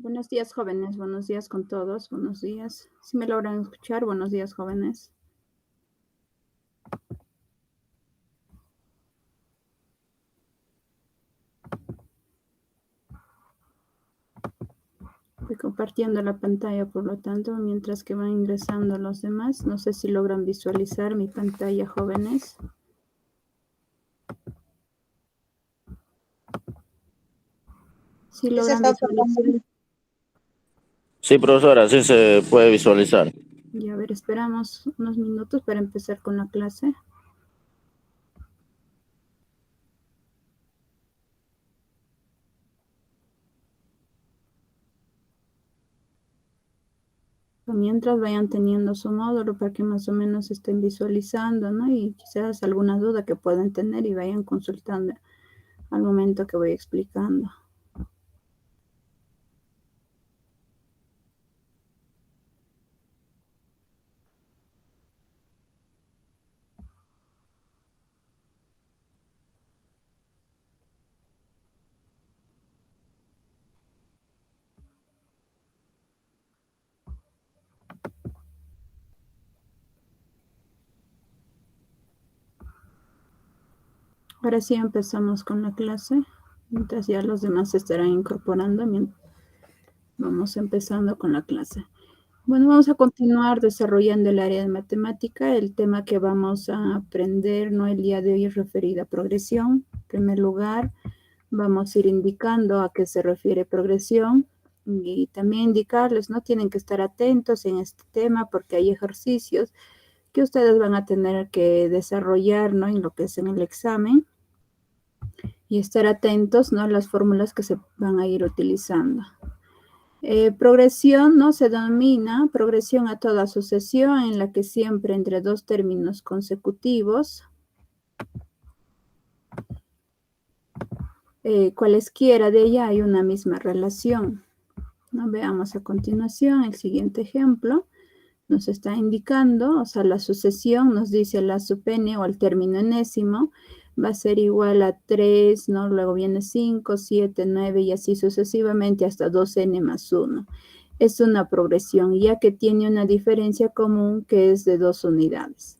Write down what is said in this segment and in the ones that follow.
Buenos días, jóvenes. Buenos días con todos. Buenos días. Si me logran escuchar, buenos días, jóvenes. Voy compartiendo la pantalla, por lo tanto, mientras que van ingresando los demás. No sé si logran visualizar mi pantalla, jóvenes. Si logran visualizar. Sí, profesora, sí se puede visualizar. Y a ver, esperamos unos minutos para empezar con la clase. Mientras vayan teniendo su módulo para que más o menos estén visualizando, ¿no? Y quizás alguna duda que puedan tener y vayan consultando al momento que voy explicando. Ahora sí empezamos con la clase, mientras ya los demás se estarán incorporando. Vamos empezando con la clase. Bueno, vamos a continuar desarrollando el área de matemática. El tema que vamos a aprender, ¿no? El día de hoy es referido a progresión. En primer lugar, vamos a ir indicando a qué se refiere progresión y también indicarles, ¿no? Tienen que estar atentos en este tema porque hay ejercicios que ustedes van a tener que desarrollar, ¿no? En lo que es en el examen. Y estar atentos, ¿no? A las fórmulas que se van a ir utilizando. Progresión, ¿no? Se denomina progresión a toda sucesión en la que siempre entre dos términos consecutivos, cualesquiera de ella hay una misma relación, ¿no? Veamos a continuación el siguiente ejemplo. Nos está indicando, o sea, la sucesión nos dice la sub-n o el término enésimo va a ser igual a 3, ¿no? Luego viene 5, 7, 9 y así sucesivamente hasta 2n más 1. Es una progresión, ya que tiene una diferencia común que es de 2 unidades.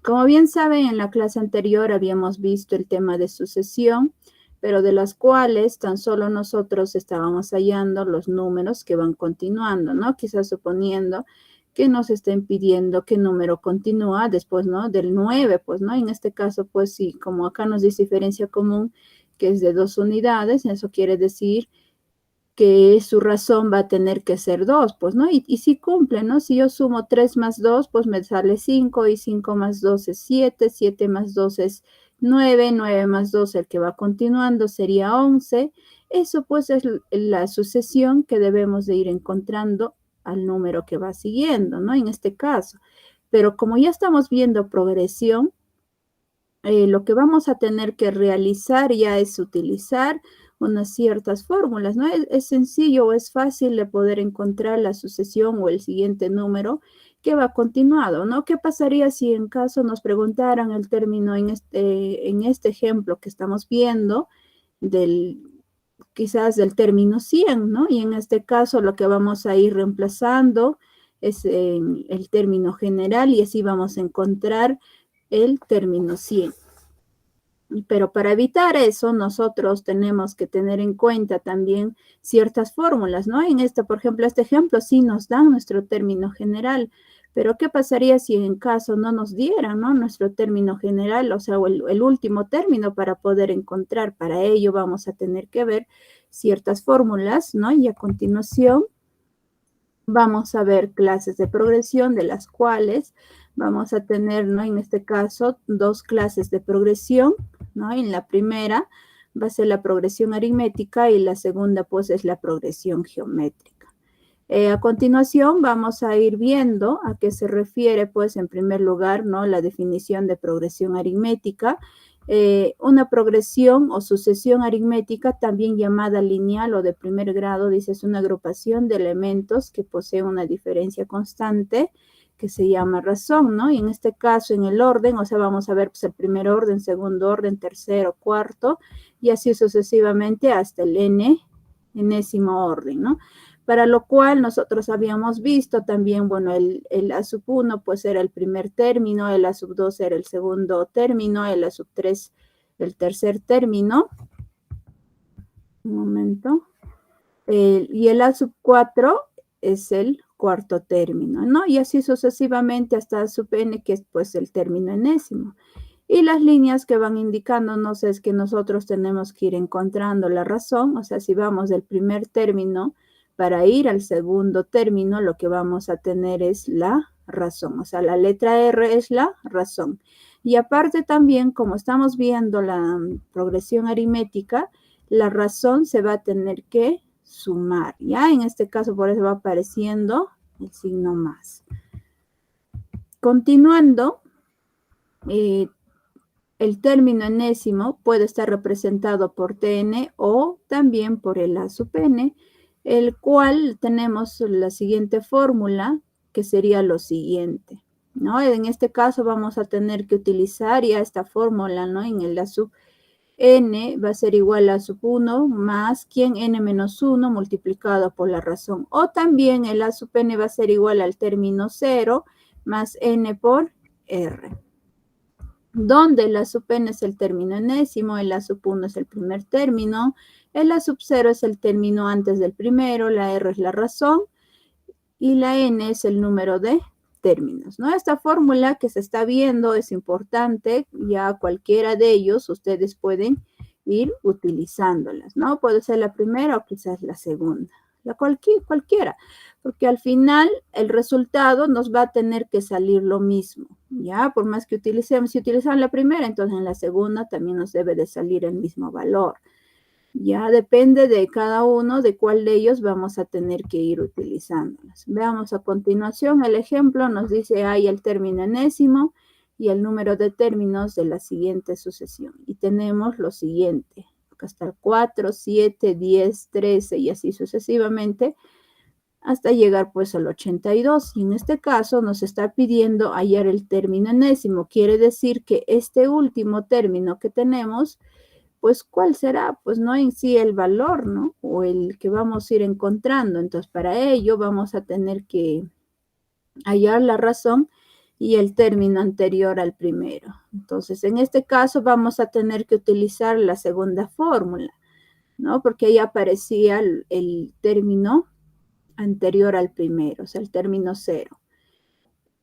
Como bien saben, en la clase anterior habíamos visto el tema de sucesión, pero de las cuales tan solo nosotros estábamos hallando los números que van continuando, ¿no? Quizás suponiendo que nos estén pidiendo qué número continúa después, ¿no? Del 9, pues, ¿no? En este caso, pues sí, como acá nos dice diferencia común, que es de 2 unidades, eso quiere decir que su razón va a tener que ser 2, pues, ¿no? Y si cumple, ¿no? Si yo sumo 3 más 2, pues me sale 5, y 5 más 2 es 7, 7 más 2 es 9, 9 más 2, el que va continuando, sería 11. Eso, pues, es la sucesión que debemos de ir encontrando al número que va siguiendo, ¿no? En este caso. Pero como ya estamos viendo progresión, lo que vamos a tener que realizar ya es utilizar unas ciertas fórmulas, ¿no? Es sencillo o es fácil de poder encontrar la sucesión o el siguiente número que va continuado, ¿no? ¿Qué pasaría si en caso nos preguntaran el término en este ejemplo que estamos viendo quizás del término 100, ¿no? Y en este caso lo que vamos a ir reemplazando es el término general y así vamos a encontrar el término 100. Pero para evitar eso, nosotros tenemos que tener en cuenta también ciertas fórmulas, ¿no? En por ejemplo, este ejemplo sí nos dan nuestro término general, pero ¿qué pasaría si en caso no nos dieran, ¿no? Nuestro término general, o sea, el último término para poder encontrar? Para ello vamos a tener que ver ciertas fórmulas, ¿no? Y a continuación vamos a ver clases de progresión de las cuales vamos a tener, ¿no? En este caso, 2 clases de progresión, ¿no? En la primera va a ser la progresión aritmética y la segunda, pues, es la progresión geométrica. A continuación, vamos a ir viendo a qué se refiere, pues, en primer lugar, ¿no? La definición de progresión aritmética. Una progresión o sucesión aritmética, también llamada lineal o de primer grado, dice, es una agrupación de elementos que poseen una diferencia constante que se llama razón, ¿no? Y en este caso, en el orden, o sea, vamos a ver pues, el primer orden, segundo orden, tercero, cuarto, y así sucesivamente hasta el enésimo orden, ¿no? para lo cual nosotros habíamos visto también, bueno, el A sub 1 pues era el primer término, el A sub 2 era el segundo término, el A sub 3 el tercer término. Un momento. Y el A sub 4 es el cuarto término, ¿no? Y así sucesivamente hasta A sub n, que es pues el término enésimo. Y las líneas que van indicándonos es que nosotros tenemos que ir encontrando la razón, o sea, si vamos del primer término para ir al segundo término, lo que vamos a tener es la razón, o sea, la letra R es la razón. Y aparte también, como estamos viendo la progresión aritmética, la razón se va a tener que sumar, ¿ya? En este caso, por eso va apareciendo el signo más. Continuando, el término enésimo puede estar representado por Tn o también por el A sub n, el cual tenemos la siguiente fórmula, que sería lo siguiente, ¿no? En este caso vamos a tener que utilizar ya esta fórmula, ¿no? En el A sub n va a ser igual a sub 1 más quien n menos 1 multiplicado por la razón. O también el A sub n va a ser igual al término 0 más n por r. Donde el A sub n es el término enésimo, el A sub 1 es el primer término, el A sub 0 es el término antes del primero, la r es la razón y la n es el número de términos, ¿no? Esta fórmula que se está viendo es importante, ya cualquiera de ellos ustedes pueden ir utilizándolas, ¿no? Puede ser la primera o quizás la segunda, cualquiera, porque al final el resultado nos va a tener que salir lo mismo, ¿ya? Por más que utilicemos, si utilizamos la primera, entonces en la segunda también nos debe de salir el mismo valor. Ya depende de cada uno de cuál de ellos vamos a tener que ir utilizándolas. Veamos a continuación el ejemplo. Nos dice hay el término enésimo y el número de términos de la siguiente sucesión. Y tenemos lo siguiente. Acá está el 4, 7, 10, 13 y así sucesivamente hasta llegar pues al 82. Y en este caso nos está pidiendo hallar el término enésimo. Quiere decir que este último término que tenemos, pues, ¿cuál será? Pues no en sí el valor, ¿no? O el que vamos a ir encontrando. Entonces, para ello vamos a tener que hallar la razón y el término anterior al primero. Entonces, en este caso vamos a tener que utilizar la segunda fórmula, ¿no? Porque ahí aparecía el término anterior al primero, o sea, el término 0.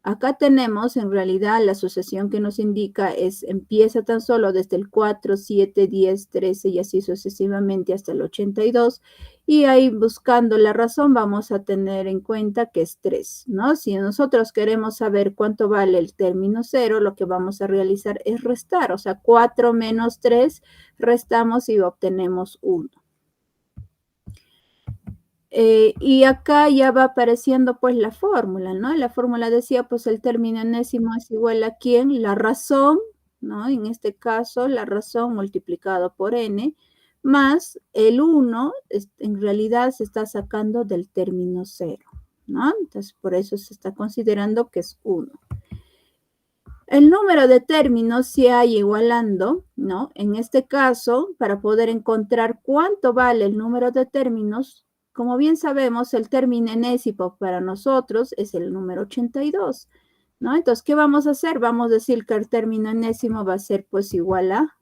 Acá tenemos en realidad la sucesión que nos indica empieza tan solo desde el 4, 7, 10, 13 y así sucesivamente hasta el 82. Y ahí buscando la razón vamos a tener en cuenta que es 3, ¿no? Si nosotros queremos saber cuánto vale el término 0, lo que vamos a realizar es restar. O sea, 4 menos 3, restamos y obtenemos 1. Y acá ya va apareciendo pues la fórmula, ¿no? La fórmula decía pues el término enésimo es igual a ¿quién? La razón, ¿no? En este caso la razón multiplicado por n más el 1 en realidad se está sacando del término 0, ¿no? Entonces por eso se está considerando que es 1. El número de términos se ha igualando, ¿no? En este caso, para poder encontrar cuánto vale el número de términos, como bien sabemos, el término enésimo para nosotros es el número 82, ¿no? Entonces, ¿qué vamos a hacer? Vamos a decir que el término enésimo va a ser pues igual a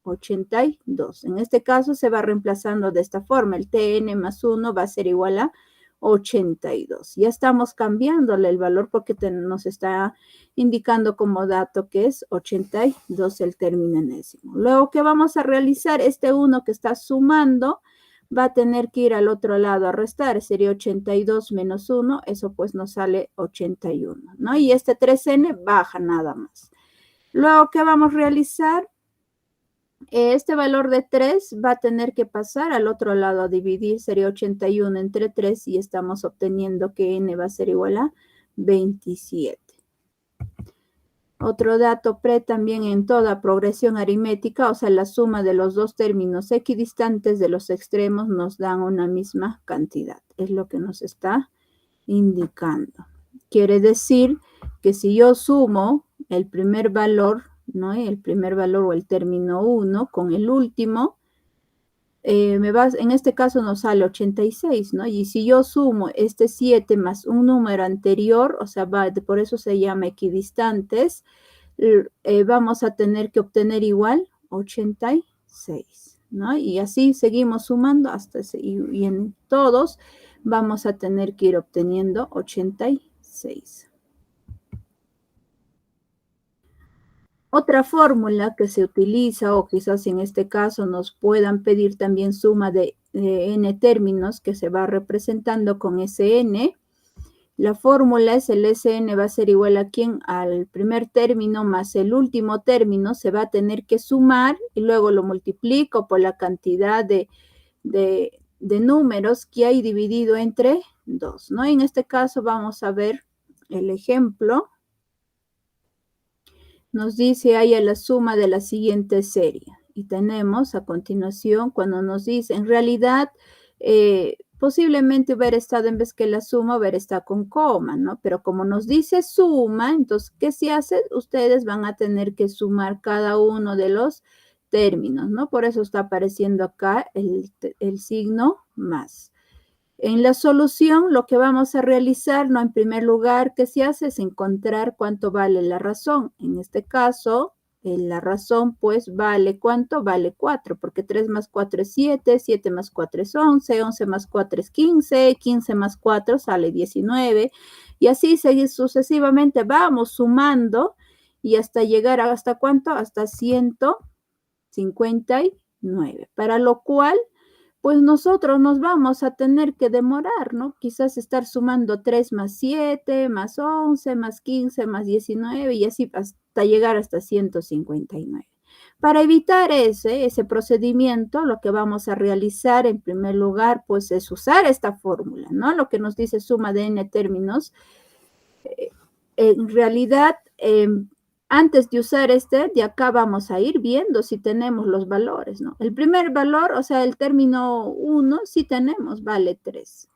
82. En este caso se va reemplazando de esta forma. El Tn más 1 va a ser igual a 82. Ya estamos cambiándole el valor porque nos está indicando como dato que es 82 el término enésimo. Luego, ¿qué vamos a realizar? Este 1 que está sumando va a tener que ir al otro lado a restar, sería 82 menos 1, eso pues nos sale 81, ¿no? Y este 3n baja nada más. Luego, ¿qué vamos a realizar? Este valor de 3 va a tener que pasar al otro lado a dividir, sería 81 entre 3 y estamos obteniendo que n va a ser igual a 27. Otro dato también en toda progresión aritmética, o sea, la suma de los dos términos equidistantes de los extremos nos dan una misma cantidad. Es lo que nos está indicando. Quiere decir que si yo sumo el primer valor, ¿no? El primer valor o el término 1 con el último, en este caso nos sale 86, ¿no? Y si yo sumo este 7 más un número anterior, o sea, por eso se llama equidistantes, vamos a tener que obtener igual 86, ¿no? Y así seguimos sumando hasta y en todos vamos a tener que ir obteniendo 86. Otra fórmula que se utiliza, o quizás en este caso nos puedan pedir también suma de n términos que se va representando con Sn. La fórmula es el Sn va a ser igual a quién, al primer término más el último término, se va a tener que sumar y luego lo multiplico por la cantidad de números que hay dividido entre 2, ¿no? En este caso vamos a ver el ejemplo. Nos dice haya la suma de la siguiente serie. Y tenemos a continuación cuando nos dice, en realidad, posiblemente hubiera estado en vez que la suma, hubiera estado con coma, ¿no? Pero como nos dice suma, entonces, ¿qué se hace? Ustedes van a tener que sumar cada uno de los términos, ¿no? Por eso está apareciendo acá el signo más. En la solución, lo que vamos a realizar, ¿no? En primer lugar, ¿qué se hace? Es encontrar cuánto vale la razón. En este caso, la razón, pues, vale ¿cuánto? Vale 4, porque 3 más 4 es 7, 7 más 4 es 11, 11 más 4 es 15, 15 más 4 sale 19, y así sucesivamente vamos sumando y hasta llegar ¿hasta cuánto? Hasta 159, para lo cual pues nosotros nos vamos a tener que demorar, ¿no? Quizás estar sumando 3 más 7, más 11, más 15, más 19 y así hasta llegar hasta 159. Para evitar ese procedimiento, lo que vamos a realizar en primer lugar, pues es usar esta fórmula, ¿no? Lo que nos dice suma de n términos. En realidad, antes de usar de acá vamos a ir viendo si tenemos los valores, ¿no? El primer valor, o sea, el término 1, sí tenemos, vale 3.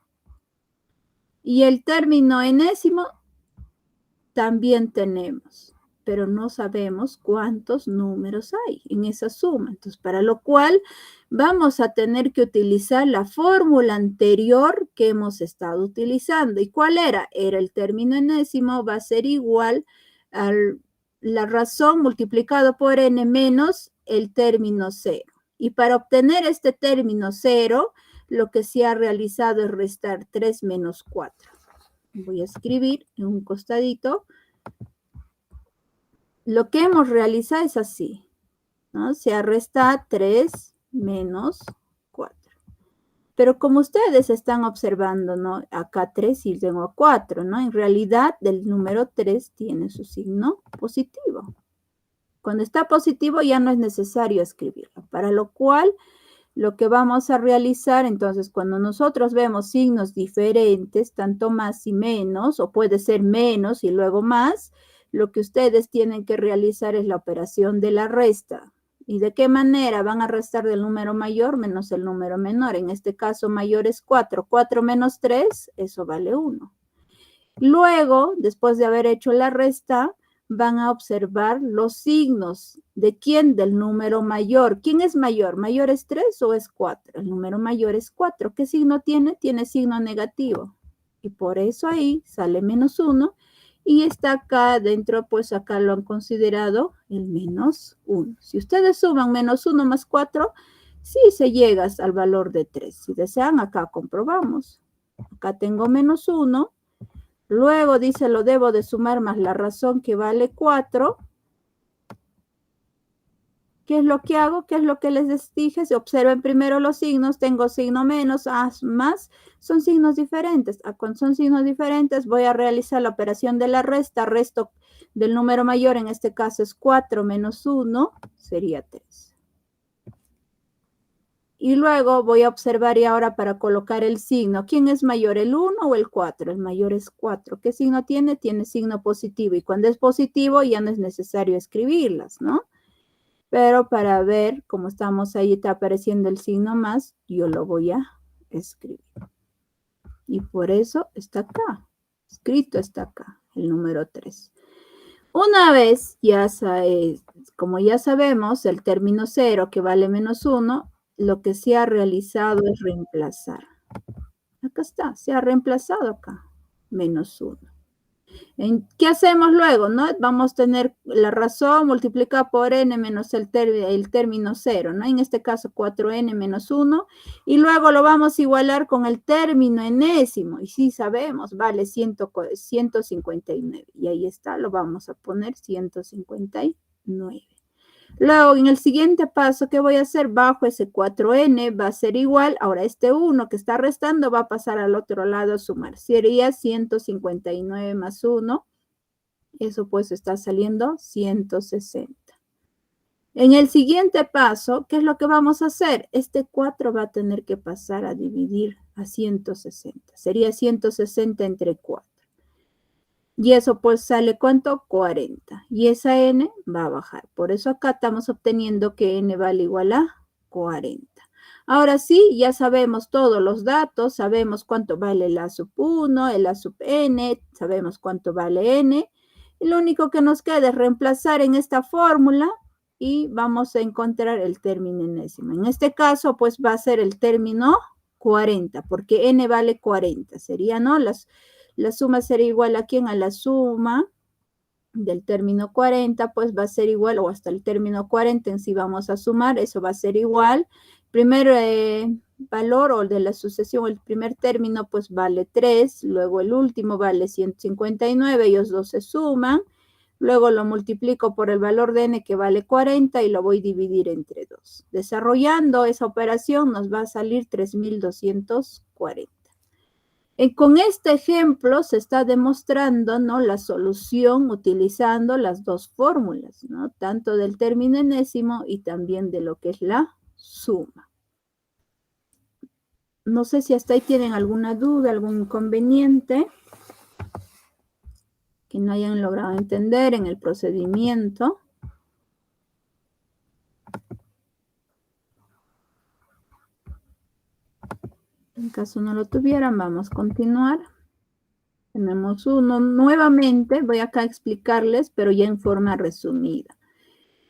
Y el término enésimo también tenemos, pero no sabemos cuántos números hay en esa suma. Entonces, para lo cual vamos a tener que utilizar la fórmula anterior que hemos estado utilizando. ¿Y cuál era? Era el término enésimo, va a ser igual a la razón multiplicado por n menos el término 0. Y para obtener este término 0, lo que se ha realizado es restar 3 menos 4. Voy a escribir en un costadito. Lo que hemos realizado es así, ¿no? Se resta 3 menos 4. Pero como ustedes están observando, ¿no? Acá 3 y tengo 4, ¿no? En realidad, el número 3 tiene su signo positivo. Cuando está positivo ya no es necesario escribirlo, para lo cual lo que vamos a realizar, entonces, cuando nosotros vemos signos diferentes, tanto más y menos, o puede ser menos y luego más, lo que ustedes tienen que realizar es la operación de la resta. ¿Y de qué manera? Van a restar del número mayor menos el número menor. En este caso, mayor es 4. 4 menos 3, eso vale 1. Luego, después de haber hecho la resta, van a observar los signos. ¿De quién? Del número mayor. ¿Quién es mayor? ¿Mayor es 3 o es 4? El número mayor es 4. ¿Qué signo tiene? Tiene signo negativo. Y por eso ahí sale menos 1. Y está acá dentro, pues acá lo han considerado el menos 1. Si ustedes suman menos 1 más 4, sí se llega al valor de 3. Si desean, acá comprobamos. Acá tengo menos 1. Luego dice, lo debo de sumar más la razón que vale 4. ¿Qué es lo que hago? ¿Qué es lo que les dije? Si observen primero los signos, tengo signo menos, más, son signos diferentes. Cuando son signos diferentes, voy a realizar la operación de la resta. Resto del número mayor, en este caso es 4 menos 1, sería 3. Y luego voy a observar y ahora para colocar el signo. ¿Quién es mayor, el 1 o el 4? El mayor es 4. ¿Qué signo tiene? Tiene signo positivo. Y cuando es positivo ya no es necesario escribirlas, ¿no? Pero para ver cómo estamos ahí, está apareciendo el signo más, yo lo voy a escribir. Y por eso está acá. Escrito está acá, el número 3. Una vez, como ya sabemos, el término 0 que vale menos 1, lo que se ha realizado es reemplazar. Acá está, se ha reemplazado acá, menos 1. ¿Qué hacemos luego? ¿No? Vamos a tener la razón multiplicada por n menos el término 0, ¿no? En este caso 4n menos 1. Y luego lo vamos a igualar con el término enésimo. Y sí sabemos, vale 159. Y ahí está, lo vamos a poner 159. Luego, en el siguiente paso, ¿qué voy a hacer? Bajo ese 4n va a ser igual. Ahora, este 1 que está restando va a pasar al otro lado a sumar. Sería 159 más 1. Eso pues está saliendo 160. En el siguiente paso, ¿qué es lo que vamos a hacer? Este 4 va a tener que pasar a dividir a 160. Sería 160 entre 4. Y eso pues sale ¿cuánto? 40. Y esa n va a bajar. Por eso acá estamos obteniendo que n vale igual a 40. Ahora sí, ya sabemos todos los datos. Sabemos cuánto vale el a sub 1, el a sub n. Sabemos cuánto vale n. Y lo único que nos queda es reemplazar en esta fórmula y vamos a encontrar el término enésimo. En este caso pues va a ser el término 40 porque n vale 40. Sería, ¿no? La suma será igual a ¿quién? A la suma del término 40, pues va a ser igual, o hasta el término 40 en sí vamos a sumar, eso va a ser igual. Primer valor o de la sucesión, el primer término, pues vale 3, luego el último vale 159, ellos dos se suman, luego lo multiplico por el valor de n que vale 40 y lo voy a dividir entre 2. Desarrollando esa operación nos va a salir 3240. Con este ejemplo se está demostrando, ¿no?, la solución utilizando las dos fórmulas, ¿no?, tanto del término enésimo y también de lo que es la suma. No sé si hasta ahí tienen alguna duda, algún inconveniente que no hayan logrado entender en el procedimiento. En caso no lo tuvieran, vamos a continuar. Tenemos uno. Nuevamente voy acá a explicarles, pero ya en forma resumida,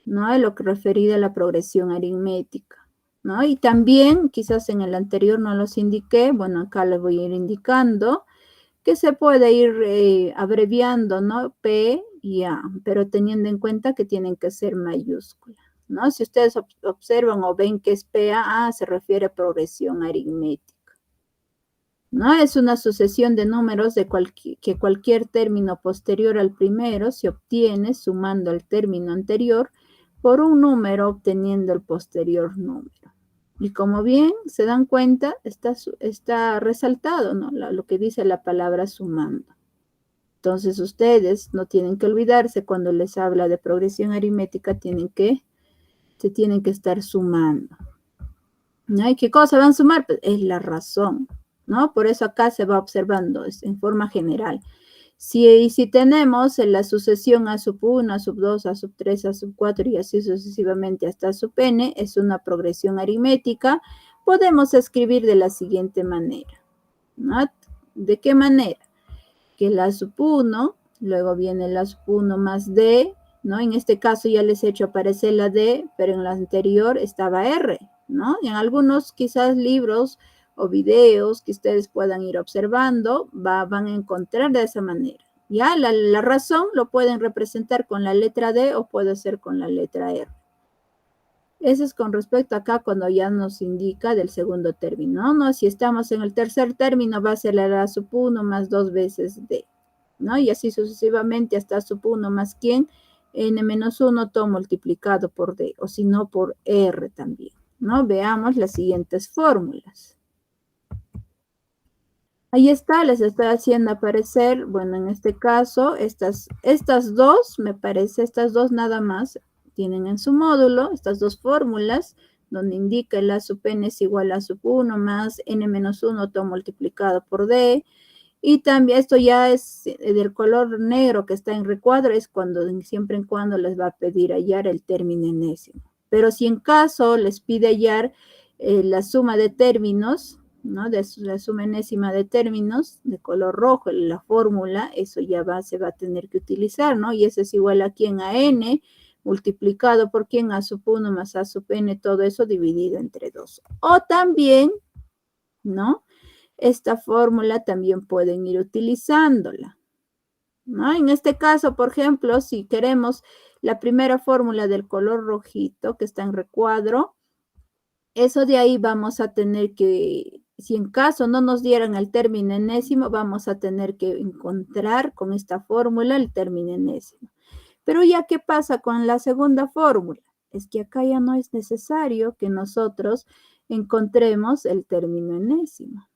¿no? De lo que referido a la progresión aritmética, ¿no? Y también, quizás en el anterior no los indiqué, bueno, acá les voy a ir indicando que se puede ir abreviando, ¿no? P y A, pero teniendo en cuenta que tienen que ser mayúsculas, ¿no? Si ustedes observan o ven que es PA, se refiere a progresión aritmética, ¿no? Es una sucesión de números que cualquier término posterior al primero se obtiene sumando al término anterior por un número obteniendo el posterior número. Y como bien se dan cuenta, está resaltado, ¿no?, lo que dice la palabra sumando. Entonces ustedes no tienen que olvidarse cuando les habla de progresión aritmética, se tienen que estar sumando, ¿no? ¿Y qué cosa van a sumar? Pues es la razón, ¿no? Por eso acá se va observando en forma general. Si tenemos la sucesión a sub 1, a sub 2, a sub 3, a sub 4 y así sucesivamente hasta sub n, es una progresión aritmética, podemos escribir de la siguiente manera, ¿no? ¿De qué manera? Que la sub 1, luego viene la sub 1 más d, ¿no? En este caso ya les he hecho aparecer la d, pero en la anterior estaba r, ¿no? Y en algunos quizás libros o videos que ustedes puedan ir observando, van a encontrar de esa manera. Ya la razón lo pueden representar con la letra D o puede ser con la letra R. Eso es con respecto acá cuando ya nos indica del segundo término, ¿no? Si estamos en el tercer término va a ser la sub 1 más 2 veces D, ¿no? Y así sucesivamente hasta sub 1 más ¿quién? N menos 1 todo multiplicado por D, o si no por R también, ¿no? Veamos las siguientes fórmulas. Ahí está, les estoy haciendo aparecer, bueno, en este caso, estas dos, me parece, estas dos nada más tienen en su módulo, estas dos fórmulas, donde indica el a sub n es igual a sub 1 más n menos 1 todo multiplicado por d, y también esto ya es del color negro que está en recuadro, es siempre y cuando les va a pedir hallar el término enésimo. Pero si en caso les pide hallar la suma de términos, ¿no?, de la suma enésima de términos de color rojo, la fórmula, eso ya se va a tener que utilizar, ¿no? Y eso es igual a ¿quién? A n multiplicado por quién, a sub 1 más a sub n, todo eso dividido entre 2. O también, ¿no? Esta fórmula también pueden ir utilizándola, ¿no? En este caso, por ejemplo, si queremos la primera fórmula del color rojito que está en recuadro, eso de ahí vamos a tener que, si en caso no nos dieran el término enésimo, vamos a tener que encontrar con esta fórmula el término enésimo. Pero ya, ¿qué pasa con la segunda fórmula? Es que acá ya no es necesario que nosotros encontremos el término enésimo,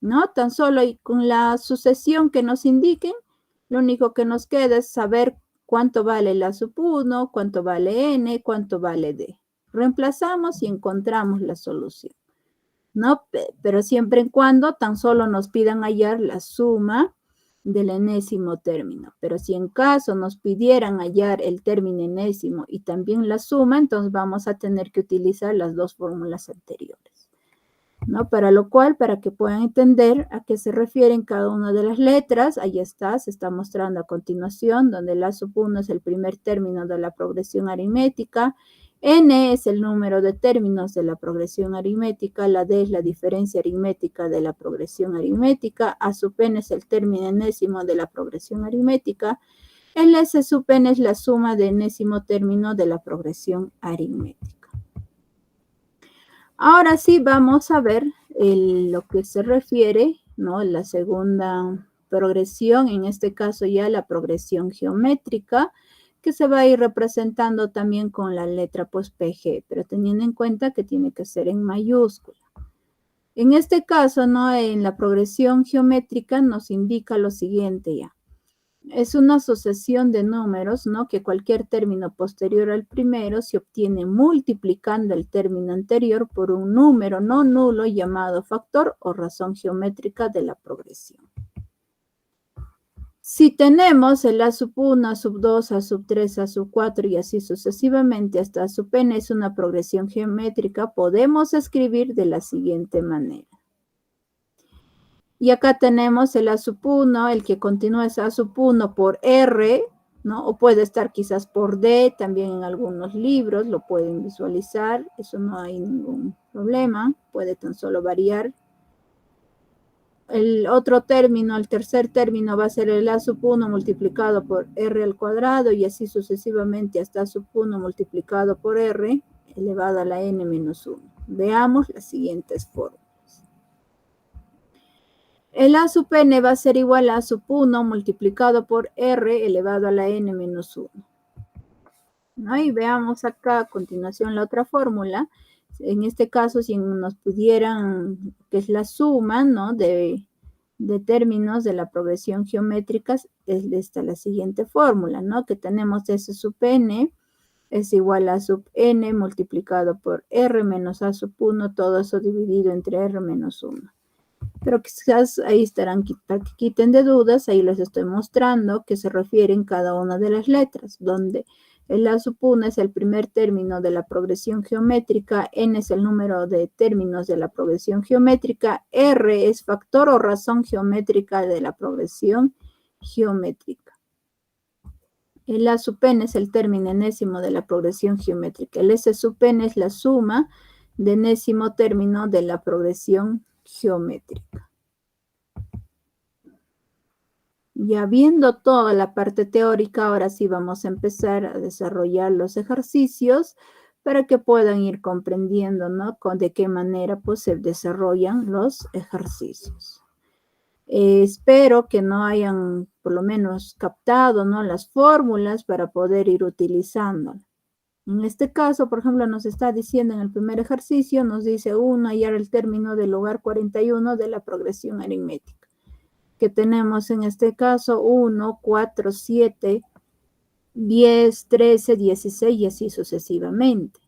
¿no? Tan solo con la sucesión que nos indiquen, lo único que nos queda es saber cuánto vale la sub 1, cuánto vale n, cuánto vale d. Reemplazamos y encontramos la solución, ¿no? Pero siempre y cuando tan solo nos pidan hallar la suma del enésimo término. Pero si en caso nos pidieran hallar el término enésimo y también la suma, entonces vamos a tener que utilizar las dos fórmulas anteriores, ¿no? Para lo cual, para que puedan entender a qué se refieren cada una de las letras, ahí está, se está mostrando a continuación, donde la sub 1 es el primer término de la progresión aritmética, n es el número de términos de la progresión aritmética, la d es la diferencia aritmética de la progresión aritmética, a sub n es el término enésimo de la progresión aritmética, el s sub n es la suma de enésimo término de la progresión aritmética. Ahora sí vamos a ver lo que se refiere, ¿no? La segunda progresión, en este caso ya la progresión geométrica, que se va a ir representando también con la letra pues PG, pero teniendo en cuenta que tiene que ser en mayúscula. En este caso, ¿no? En la progresión geométrica nos indica lo siguiente ya. Es una sucesión de números, ¿no? Que cualquier término posterior al primero se obtiene multiplicando el término anterior por un número no nulo llamado factor o razón geométrica de la progresión. Si tenemos el a sub 1, a sub 2, a sub 3, a sub 4 y así sucesivamente hasta a sub n es una progresión geométrica, podemos escribir de la siguiente manera. Y acá tenemos el a sub 1, el que continúa es a sub 1 por r, ¿no? O puede estar quizás por d, también en algunos libros lo pueden visualizar, eso no hay ningún problema, puede tan solo variar. El otro término, el tercer término va a ser el a sub 1 multiplicado por r al cuadrado y así sucesivamente hasta a sub 1 multiplicado por r elevado a la n menos 1. Veamos las siguientes fórmulas. El a sub n va a ser igual a a sub 1 multiplicado por r elevado a la n menos 1. ¿No? Y veamos acá a continuación la otra fórmula. En este caso, si nos pudieran, que es la suma, ¿no? de términos de la progresión geométrica, es esta la siguiente fórmula, ¿no? Que tenemos S sub n es igual a sub n multiplicado por r menos a sub 1, todo eso dividido entre r menos 1. Pero quizás ahí estarán, para que quiten de dudas, ahí les estoy mostrando que se refieren cada una de las letras, donde el a sub 1 es el primer término de la progresión geométrica, n es el número de términos de la progresión geométrica, r es factor o razón geométrica de la progresión geométrica. El a sub n es el término enésimo de la progresión geométrica. El s sub n es la suma de enésimo término de la progresión geométrica. Ya viendo toda la parte teórica, ahora sí vamos a empezar a desarrollar los ejercicios para que puedan ir comprendiendo, ¿no? De qué manera pues se desarrollan los ejercicios. Espero que no hayan por lo menos captado, ¿no? Las fórmulas para poder ir utilizando. En este caso, por ejemplo, nos está diciendo en el primer ejercicio, nos dice 1, hallar el término del lugar 41 de la progresión aritmética. Que tenemos en este caso 1, 4, 7, 10, 13, 16 y así sucesivamente.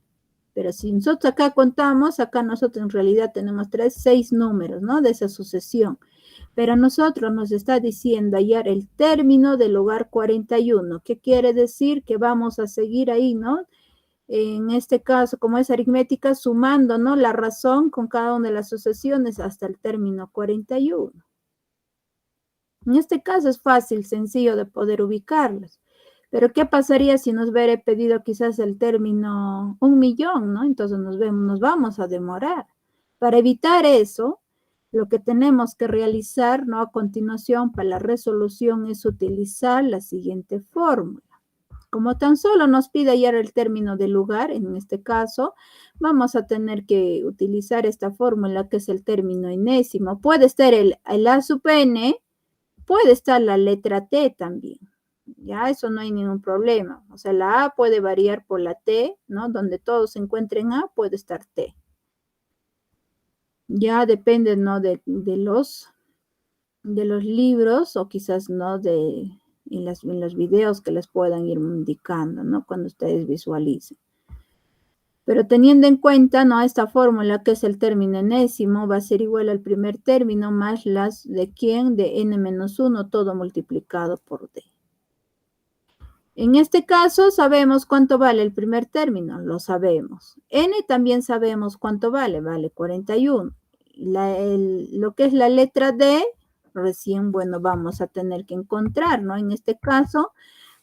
Pero si nosotros acá contamos, acá nosotros en realidad tenemos 6 números, ¿no? De esa sucesión. Pero a nosotros nos está diciendo hallar el término del lugar 41. ¿Qué quiere decir? Que vamos a seguir ahí, ¿no? En este caso, como es aritmética, sumando, ¿no? La razón con cada una de las sucesiones hasta el término 41. En este caso es fácil, sencillo de poder ubicarlos. Pero ¿qué pasaría si nos hubiera pedido quizás el término 1.000.000, ¿no? Entonces nos vamos a demorar. Para evitar eso, lo que tenemos que realizar, ¿no? A continuación, para la resolución es utilizar la siguiente fórmula. Como tan solo nos pide hallar el término de lugar, en este caso, vamos a tener que utilizar esta fórmula que es el término enésimo. Puede estar el A sub n, puede estar la letra T también. Ya, eso no hay ningún problema. O sea, la A puede variar por la T, ¿no? Donde todos se encuentren A, puede estar T. Ya depende, ¿no? De los libros o quizás, ¿no? En los videos que les puedan ir indicando, ¿no? Cuando ustedes visualicen. Pero teniendo en cuenta, ¿no? Esta fórmula que es el término enésimo va a ser igual al primer término más las de quién, de n-1, todo multiplicado por d. En este caso sabemos cuánto vale el primer término, lo sabemos. N también sabemos cuánto vale, vale 41. Lo que es la letra D, recién, bueno, vamos a tener que encontrar, ¿no? En este caso,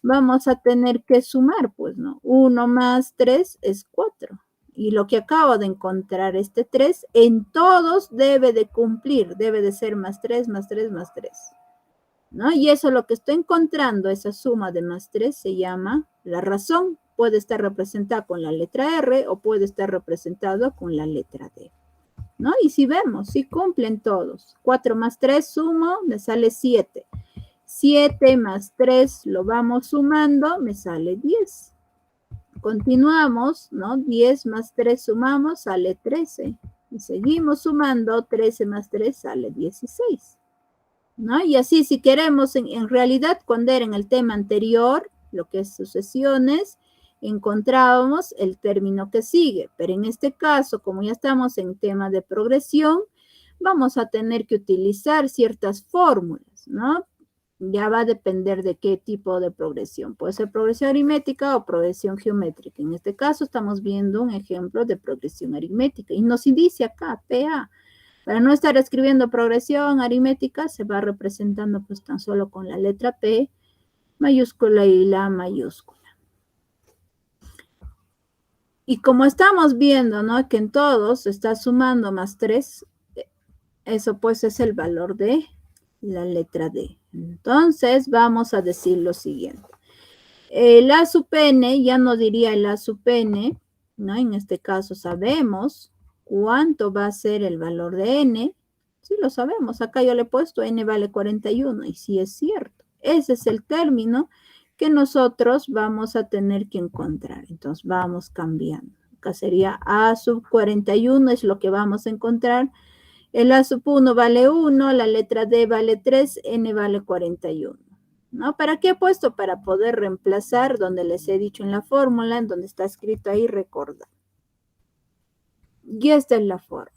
vamos a tener que sumar, pues, ¿no? 1 más 3 es 4. Y lo que acabo de encontrar, este 3, en todos debe de cumplir, debe de ser más 3, más 3, más 3. ¿No? Y eso lo que estoy encontrando, esa suma de más 3, se llama la razón. Puede estar representada con la letra R o puede estar representado con la letra D. ¿No? Y si vemos, si cumplen todos. 4 más 3 sumo, me sale 7. 7 más 3 lo vamos sumando, me sale 10. Continuamos, ¿no? 10 más 3 sumamos, sale 13. Y seguimos sumando, 13 más 3 sale 16. ¿No? Y así, si queremos, en realidad, cuando era en el tema anterior, lo que es sucesiones, encontrábamos el término que sigue. Pero en este caso, como ya estamos en tema de progresión, vamos a tener que utilizar ciertas fórmulas, ¿no? Ya va a depender de qué tipo de progresión. Puede ser progresión aritmética o progresión geométrica. En este caso, estamos viendo un ejemplo de progresión aritmética. Y nos dice acá, PA. Para no estar escribiendo progresión aritmética, se va representando pues tan solo con la letra P mayúscula y la mayúscula. Y como estamos viendo, ¿no? Que en todos se está sumando más 3, eso pues es el valor de la letra D. Entonces vamos a decir lo siguiente. El A sub n, ya no diría el A sub n, ¿no? En este caso sabemos cuánto va a ser el valor de n. Sí, lo sabemos. Acá yo le he puesto n vale 41 y sí es cierto. Ese es el término que nosotros vamos a tener que encontrar. Entonces vamos cambiando. Acá sería A sub 41 es lo que vamos a encontrar. El A sub 1 vale 1, la letra D vale 3, n vale 41. ¿No? ¿Para qué he puesto? Para poder reemplazar donde les he dicho en la fórmula, en donde está escrito ahí, recordar. Y esta es la fórmula.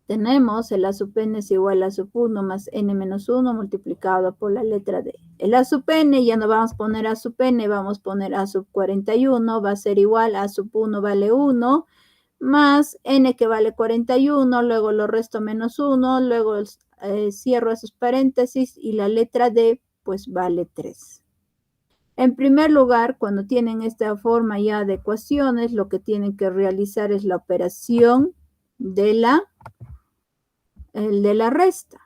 Tenemos el A sub n es igual a A sub 1 más n menos 1 multiplicado por la letra D. El A sub n, ya no vamos a poner A sub n, vamos a poner A sub 41, va a ser igual a sub 1 vale 1, más n que vale 41, luego lo resto menos 1, luego cierro esos paréntesis y la letra D pues vale 3. En primer lugar, cuando tienen esta forma ya de ecuaciones, lo que tienen que realizar es la operación de la resta.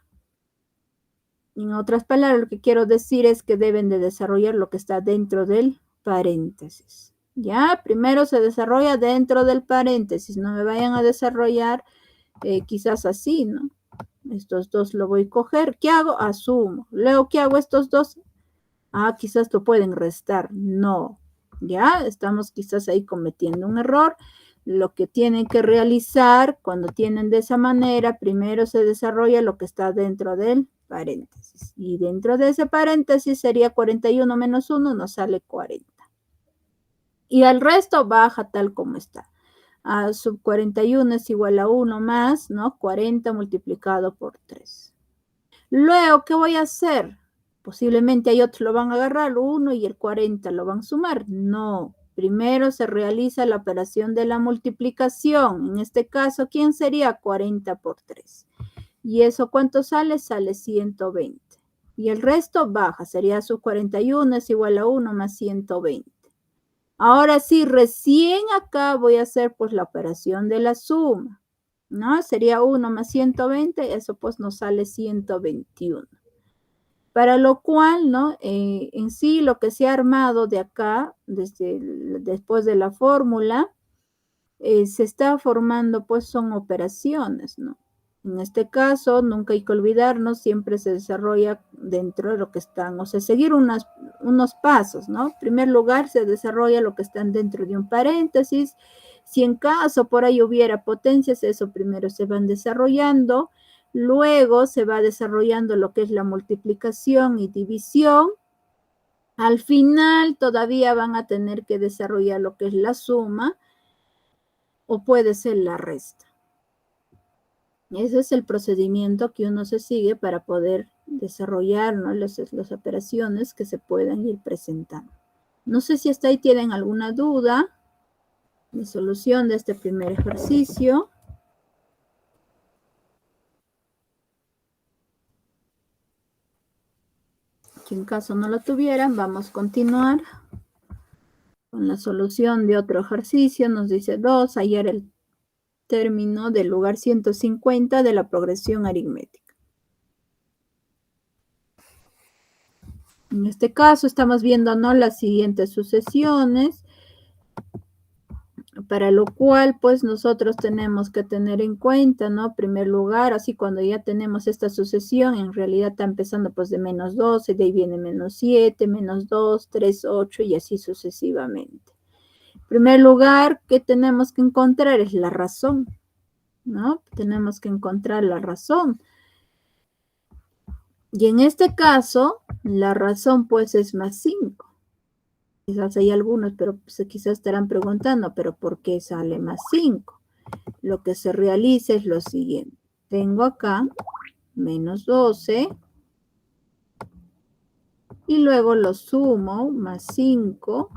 En otras palabras, lo que quiero decir es que deben de desarrollar lo que está dentro del paréntesis. Ya, primero se desarrolla dentro del paréntesis, no me vayan a desarrollar quizás así, ¿no? Estos dos lo voy a coger, ¿qué hago? Asumo. Luego, ¿qué hago estos dos? Ah, quizás lo pueden restar, no. Ya, estamos quizás ahí cometiendo un error. Lo que tienen que realizar cuando tienen de esa manera, primero se desarrolla lo que está dentro del paréntesis. Y dentro de ese paréntesis sería 41 menos 1, nos sale 40. Y al resto baja tal como está. A sub 41 es igual a 1 más, ¿no? 40 multiplicado por 3. Luego, ¿qué voy a hacer? Posiblemente hay otros lo van a agarrar, 1 y el 40 lo van a sumar. No, primero se realiza la operación de la multiplicación. En este caso, ¿quién sería? 40 por 3. ¿Y eso cuánto sale? Sale 120. Y el resto baja, sería su 41 es igual a 1 más 120. Ahora sí, recién acá voy a hacer pues la operación de la suma, ¿no? Sería 1 más 120, eso pues nos sale 121. Para lo cual, ¿no? En sí lo que se ha armado de acá, después de la fórmula, se está formando pues son operaciones, ¿no? En este caso, nunca hay que olvidarnos, siempre se desarrolla dentro de lo que están, o sea, seguir unos pasos, ¿no? En primer lugar, se desarrolla lo que están dentro de un paréntesis. Si en caso por ahí hubiera potencias, eso primero se van desarrollando, luego se va desarrollando lo que es la multiplicación y división. Al final todavía van a tener que desarrollar lo que es la suma, o puede ser la resta. Ese es el procedimiento que uno se sigue para poder desarrollar, ¿no? las operaciones que se puedan ir presentando. No sé si hasta ahí tienen alguna duda de solución de este primer ejercicio. Si en caso no lo tuvieran, vamos a continuar con la solución de otro ejercicio. Nos dice 2, hallar el término del lugar 150 de la progresión aritmética. En este caso estamos viendo, ¿no?, las siguientes sucesiones, para lo cual pues nosotros tenemos que tener en cuenta, ¿no? En primer lugar, así cuando ya tenemos esta sucesión, en realidad está empezando pues de menos 12, de ahí viene menos 7, menos 2, 3, 8 y así sucesivamente. En primer lugar, ¿qué tenemos que encontrar? Es la razón, ¿no? Tenemos que encontrar la razón. Y en este caso, la razón pues es más 5. Quizás hay algunos, pero pues, quizás estarán preguntando, ¿pero por qué sale más 5? Lo que se realiza es lo siguiente. Tengo acá menos 12 y luego lo sumo, más 5.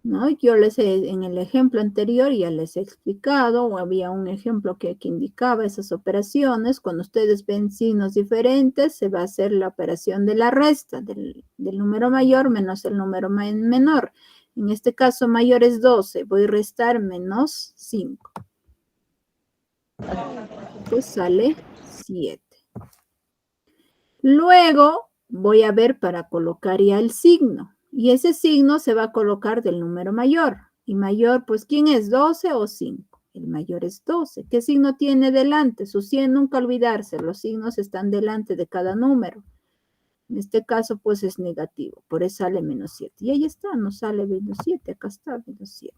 ¿No? Yo en el ejemplo anterior ya les he explicado, o había un ejemplo que indicaba esas operaciones. Cuando ustedes ven signos diferentes, se va a hacer la operación de la resta del número mayor menos el número menor. En este caso, mayor es 12, voy a restar menos 5. Pues sale 7. Luego voy a ver para colocar ya el signo. Y ese signo se va a colocar del número mayor. Y mayor, pues, ¿quién es? ¿12 o 5? El mayor es 12. ¿Qué signo tiene delante? Su 100, nunca olvidarse. Los signos están delante de cada número. En este caso, pues, es negativo. Por eso sale menos 7. Y ahí está, no sale menos 7. Acá está menos 7.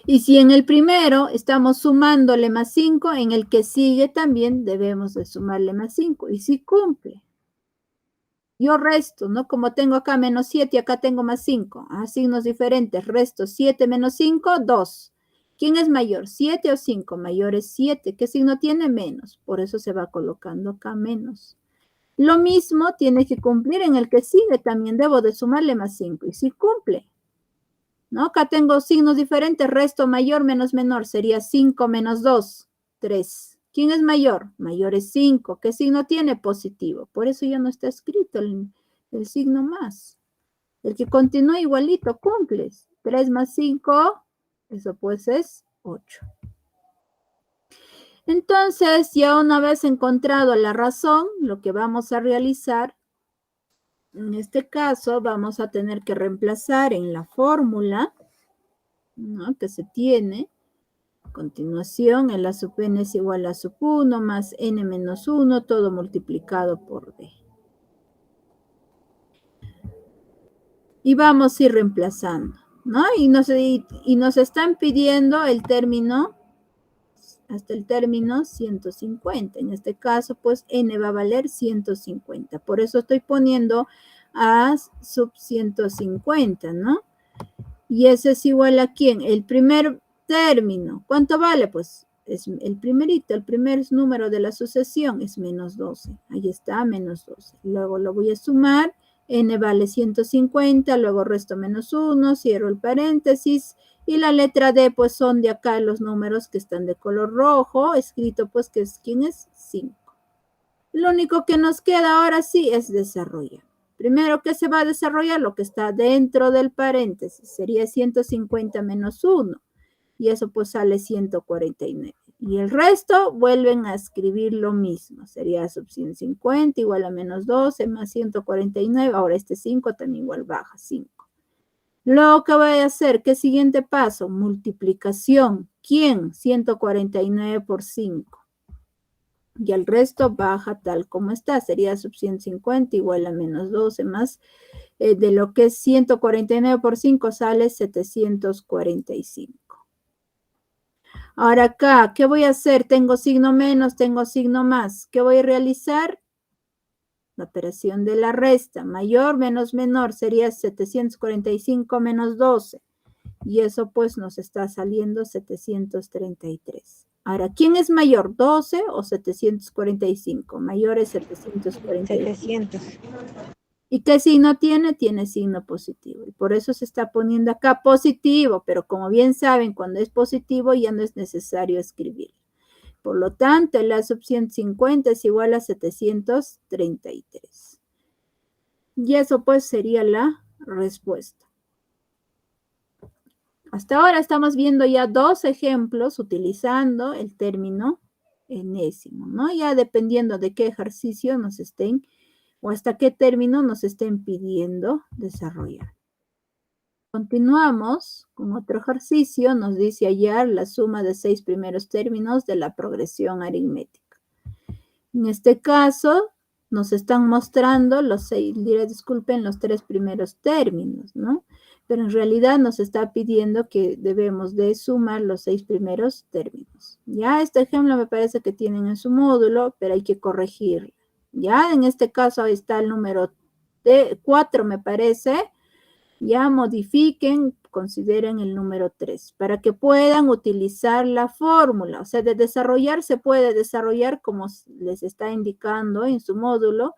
Y si en el primero estamos sumándole más 5, en el que sigue también debemos de sumarle más 5. Y si cumple. Yo resto, ¿no? Como tengo acá menos 7 y acá tengo más 5. Signos diferentes. Resto 7 menos 5, 2. ¿Quién es mayor? 7 o 5. Mayor es 7. ¿Qué signo tiene? Menos. Por eso se va colocando acá menos. Lo mismo tiene que cumplir en el que sigue. También debo de sumarle más 5. Y si cumple, ¿no? Acá tengo signos diferentes. Resto mayor menos menor. Sería 5 menos 2, 3. ¿Quién es mayor? Mayor es 5. ¿Qué signo tiene? Positivo. Por eso ya no está escrito el signo más. El que continúa igualito, cumples. 3 más 5, eso pues es 8. Entonces, ya una vez encontrado la razón, lo que vamos a realizar, en este caso, vamos a tener que reemplazar en la fórmula, ¿no?, que se tiene. A continuación, el A sub n es igual a sub 1 más n menos 1, todo multiplicado por d. Y vamos a ir reemplazando, ¿no? Y nos están pidiendo el término, hasta el término 150. En este caso, pues, n va a valer 150. Por eso estoy poniendo A sub 150, ¿no? Y ese es igual a ¿quién? El primer término. ¿Cuánto vale? Pues es el primerito, el primer número de la sucesión es menos 12. Ahí está, menos 12. Luego lo voy a sumar. N vale 150, luego resto menos 1, cierro el paréntesis Y la letra D, pues son de acá los números que están de color rojo, escrito pues que es, ¿quién es? 5. Lo único que nos queda ahora sí es desarrollar. Primero, ¿qué se va a desarrollar? Lo que está dentro del paréntesis. Sería 150 menos 1. Y eso pues sale 149. Y el resto vuelven a escribir lo mismo. Sería sub 150 igual a menos 12 más 149. Ahora este 5 también igual baja 5. Lo que voy a hacer, ¿qué siguiente paso? Multiplicación. ¿Quién? 149 por 5. Y el resto baja tal como está. Sería sub 150 igual a menos 12 más de lo que es 149 por 5 sale 745. Ahora acá, ¿qué voy a hacer? Tengo signo menos, tengo signo más. ¿Qué voy a realizar? La operación de la resta. Mayor menos menor sería 745 menos 12. Y eso pues nos está saliendo 733. Ahora, ¿quién es mayor? ¿12 o 745? Mayor es 745. 700. ¿Y qué signo tiene? Tiene signo positivo. Y por eso se está poniendo acá positivo. Pero como bien saben, cuando es positivo ya no es necesario escribir. Por lo tanto, la sub 150 es igual a 733. Y eso pues sería la respuesta. Hasta ahora estamos viendo ya 2 ejemplos utilizando el término enésimo, ¿no? Ya dependiendo de qué ejercicio nos estén o hasta qué término nos estén pidiendo desarrollar. Continuamos con otro ejercicio. Nos dice hallar la suma de 6 primeros términos de la progresión aritmética. En este caso, nos están mostrando los 6, disculpen, los 3 primeros términos, ¿no? Pero en realidad nos está pidiendo que debemos de sumar los 6 primeros términos. Ya este ejemplo me parece que tienen en su módulo, pero hay que corregirlo. Ya en este caso ahí está el número 4, me parece. Ya modifiquen, consideren el número 3 para que puedan utilizar la fórmula. O sea, de desarrollar se puede desarrollar como les está indicando en su módulo,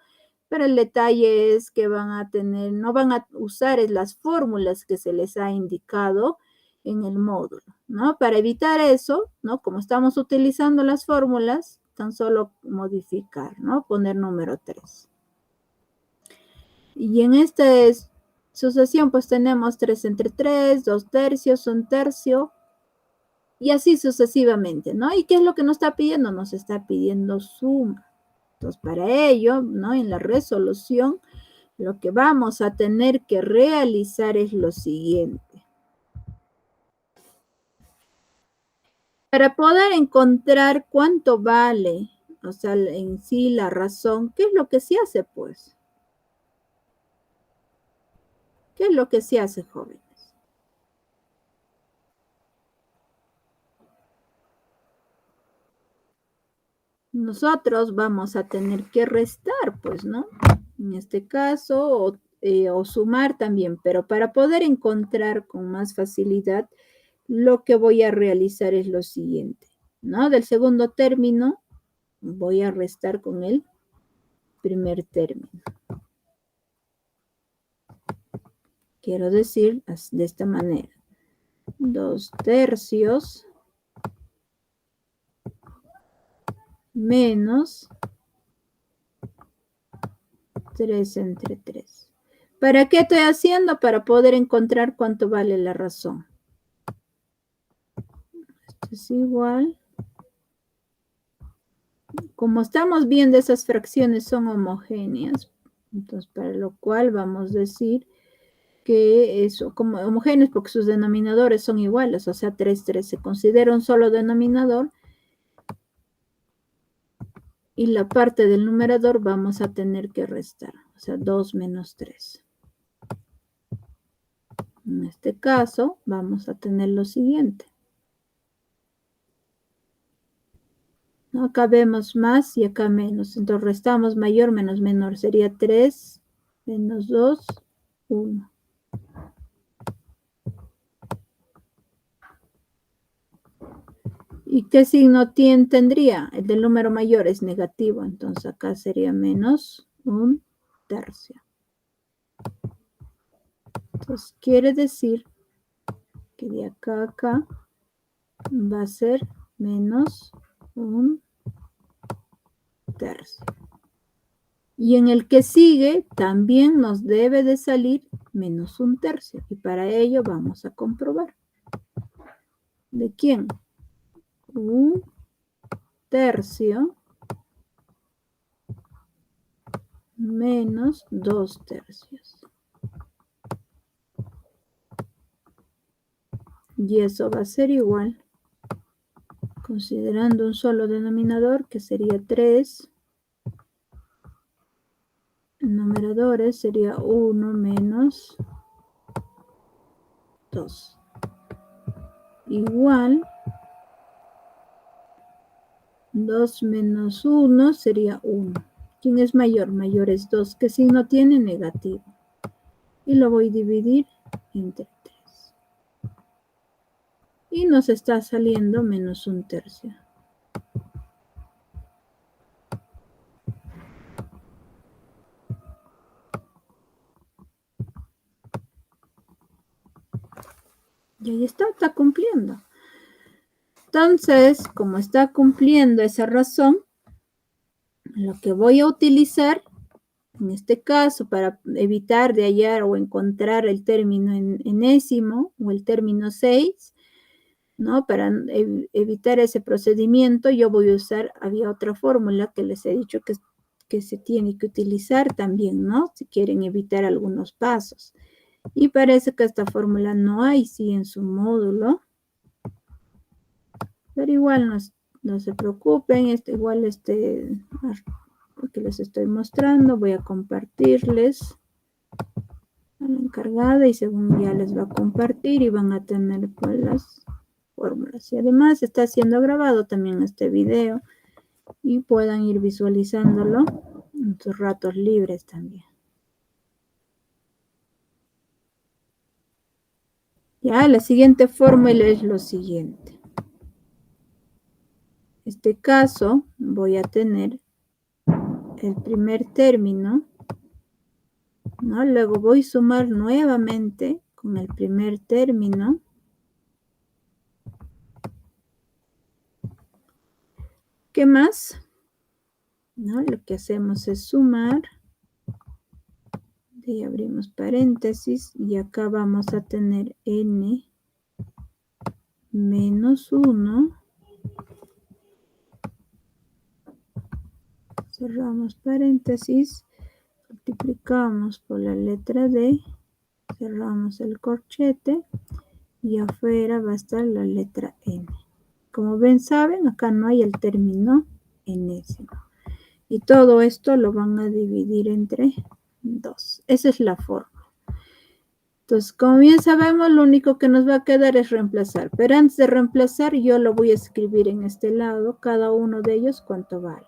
pero el detalle es que van a tener, no van a usar las fórmulas que se les ha indicado en el módulo, ¿no? Para evitar eso, ¿no? Como estamos utilizando las fórmulas, tan solo modificar, ¿no? Poner número 3. Y en este sucesión, pues tenemos 3 entre 3, 2 tercios, 1 tercio, y así sucesivamente, ¿no? ¿Y qué es lo que nos está pidiendo? Nos está pidiendo suma. Entonces, para ello, ¿no? En la resolución, lo que vamos a tener que realizar es lo siguiente. Para poder encontrar cuánto vale, o sea, en sí la razón, ¿qué es lo que se hace, pues? ¿Qué es lo que se hace, jóvenes? Nosotros vamos a tener que restar, pues, ¿no? En este caso, o sumar también, pero para poder encontrar con más facilidad, lo que voy a realizar es lo siguiente, ¿no? Del segundo término, voy a restar con el primer término. Quiero decir de esta manera. 2 tercios menos 3 entre 3. ¿Para qué estoy haciendo? Para poder encontrar cuánto vale la razón. Esto es igual. Como estamos viendo, esas fracciones son homogéneas. Entonces, para lo cual vamos a decir que eso, como homogéneos porque sus denominadores son iguales, o sea, 3, 3 se considera un solo denominador. Y la parte del numerador vamos a tener que restar, o sea, 2 menos 3. En este caso, vamos a tener lo siguiente. ¿No? Acá vemos más y acá menos. Entonces, restamos mayor menos menor. Sería 3 menos 2, 1. ¿Y qué signo tendría? El del número mayor es negativo. Entonces, acá sería menos 1 tercio. Entonces, quiere decir que de acá a acá va a ser menos 1 tercio. Y en el que sigue también nos debe de salir menos 1 tercio. Y para ello vamos a comprobar. ¿De quién? 1 tercio menos 2 tercios. Y eso va a ser igual, considerando un solo denominador, que sería 3. Numeradores sería 1 menos 2. Igual, 2 menos 1 sería 1. ¿Quién es mayor? Mayor es 2. ¿Qué signo tiene? Negativo. Y lo voy a dividir entre 3. Y nos está saliendo menos 1 tercio. Y ahí está cumpliendo. Entonces, como está cumpliendo esa razón, lo que voy a utilizar, en este caso, para evitar de hallar o encontrar el término enésimo o el término 6, ¿no? Para evitar ese procedimiento, yo voy a usar, había otra fórmula que les he dicho que se tiene que utilizar también, ¿no? Si quieren evitar algunos pasos. Y parece que esta fórmula no hay, sí, en su módulo. Pero igual no se preocupen, igual que les estoy mostrando, voy a compartirles a la encargada y según ya les va a compartir y van a tener pues las fórmulas. Y además está siendo grabado también este video y puedan ir visualizándolo en sus ratos libres también. Ya, la siguiente fórmula es lo siguiente. En este caso voy a tener el primer término, ¿no? Luego voy a sumar nuevamente con el primer término. ¿Qué más? ¿No? Lo que hacemos es sumar. Y abrimos paréntesis y acá vamos a tener n menos 1. Cerramos paréntesis, multiplicamos por la letra D, cerramos el corchete y afuera va a estar la letra N. Como ven, saben, acá no hay el término enésimo. Y todo esto lo van a dividir entre 2. Esa es la forma. Entonces, como bien sabemos, lo único que nos va a quedar es reemplazar. Pero antes de reemplazar, yo lo voy a escribir en este lado, cada uno de ellos cuánto vale.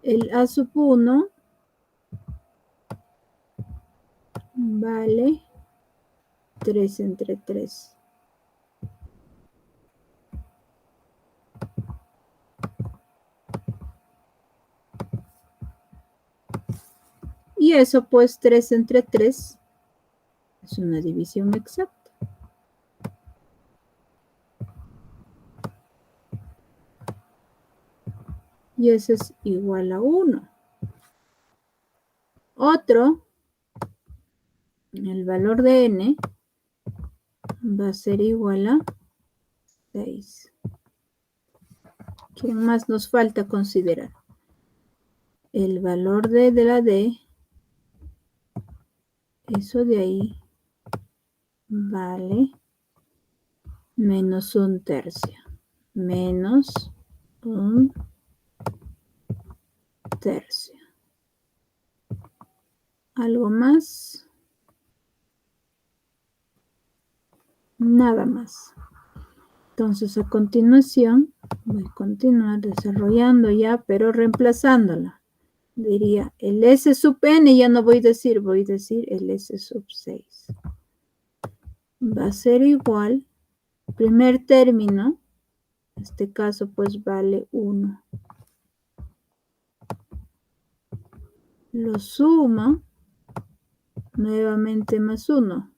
El A sub 1 vale 3 entre 3. Y eso pues 3 entre 3 es una división exacta. Y eso es igual a 1. Otro, el valor de n va a ser igual a 6. ¿Qué más nos falta considerar? El valor de la d, eso de ahí, vale menos 1 tercio. Menos 1 tercio. ¿Algo más? Nada más. Entonces, a continuación, voy a continuar desarrollando ya, pero reemplazándola. Diría el S sub n, ya no voy a decir el S sub 6. Va a ser igual, primer término, en este caso pues vale 1. Lo sumo, nuevamente más 1.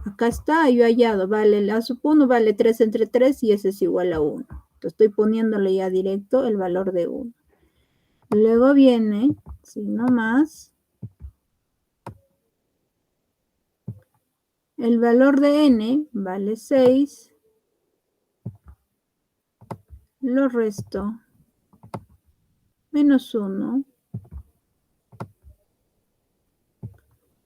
acá está, yo he hallado, vale, la sub1 vale 3 entre 3 y ese es igual a 1. Entonces estoy poniéndole ya directo el valor de 1. Luego viene, signo más, el valor de n vale 6, lo resto, menos 1,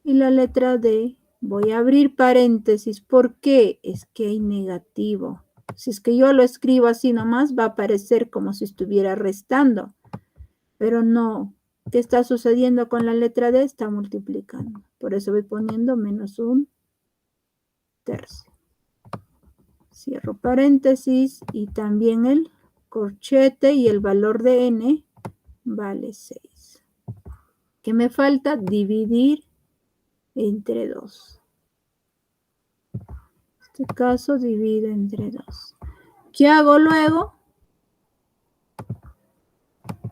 y la letra D, voy a abrir paréntesis, ¿por qué? Es que hay negativo. Si es que yo lo escribo así nomás, va a aparecer como si estuviera restando, pero no. ¿Qué está sucediendo con la letra D? Está multiplicando. Por eso voy poniendo menos 1 tercio. Cierro paréntesis y también el corchete y el valor de n vale 6. ¿Qué me falta? Dividir entre 2. En este caso divido entre 2. ¿Qué hago luego?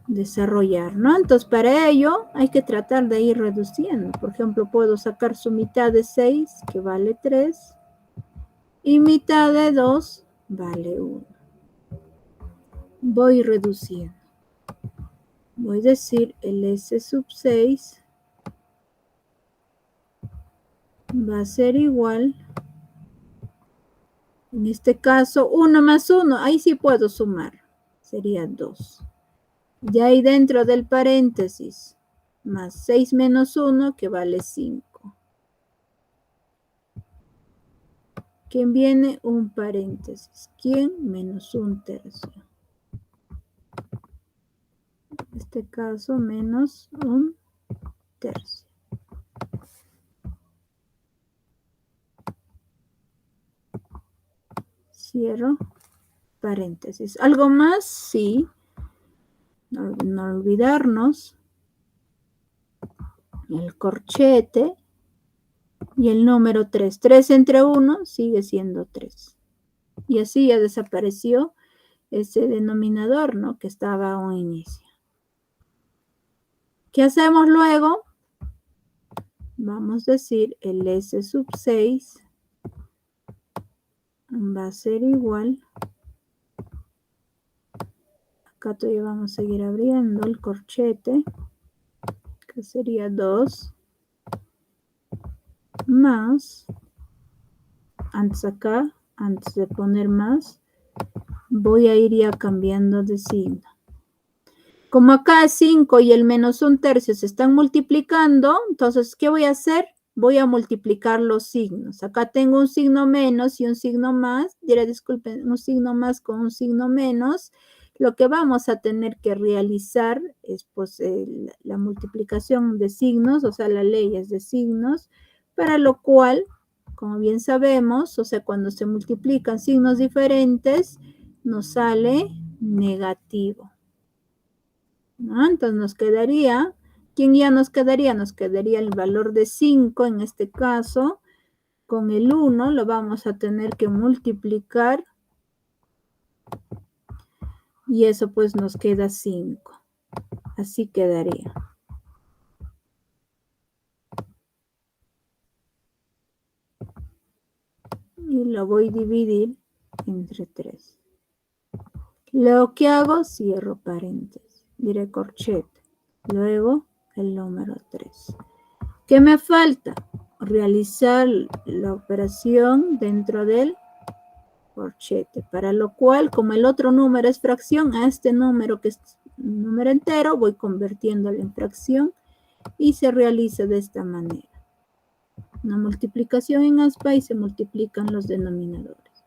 Desarrollar, ¿no? Entonces, para ello hay que tratar de ir reduciendo. Por ejemplo, puedo sacar su mitad de 6, que vale 3, y mitad de 2 vale 1. Voy reduciendo. Voy a decir el S sub 6 va a ser igual, en este caso, 1 más 1, ahí sí puedo sumar, sería 2. De ahí dentro del paréntesis, más 6 menos 1, que vale 5. ¿Quién viene? Un paréntesis. ¿Quién? Menos 1 tercio. En este caso, menos 1 tercio. Cierro paréntesis. ¿Algo más? Sí. No olvidarnos. El corchete y el número 3. 3 entre 1 sigue siendo 3. Y así ya desapareció ese denominador, ¿no? Que estaba a un inicio. ¿Qué hacemos luego? Vamos a decir el S sub 6 va a ser igual. Acá todavía vamos a seguir abriendo el corchete, que sería 2 más, antes acá, antes de poner más, voy a ir ya cambiando de signo. Como acá es 5 y el menos 1 tercio se están multiplicando, entonces, ¿qué voy a hacer? Voy a multiplicar los signos. Acá tengo un signo menos y un signo más. Diré, disculpen, un signo más con un signo menos. Lo que vamos a tener que realizar es pues, la multiplicación de signos, o sea, la ley es de signos, para lo cual, como bien sabemos, o sea, cuando se multiplican signos diferentes, nos sale negativo, ¿no? Entonces nos quedaría, ¿quién ya nos quedaría? Nos quedaría el valor de 5 en este caso, con el 1 lo vamos a tener que multiplicar y eso pues nos queda 5. Así quedaría. Y lo voy a dividir entre 3. Luego, ¿qué hago? Cierro paréntesis. Diré corchete. Luego, el número 3. ¿Qué me falta? Realizar la operación dentro del corchete, para lo cual, como el otro número es fracción, a este número que es un número entero, voy convirtiéndolo en fracción y se realiza de esta manera. Una multiplicación en aspa y se multiplican los denominadores.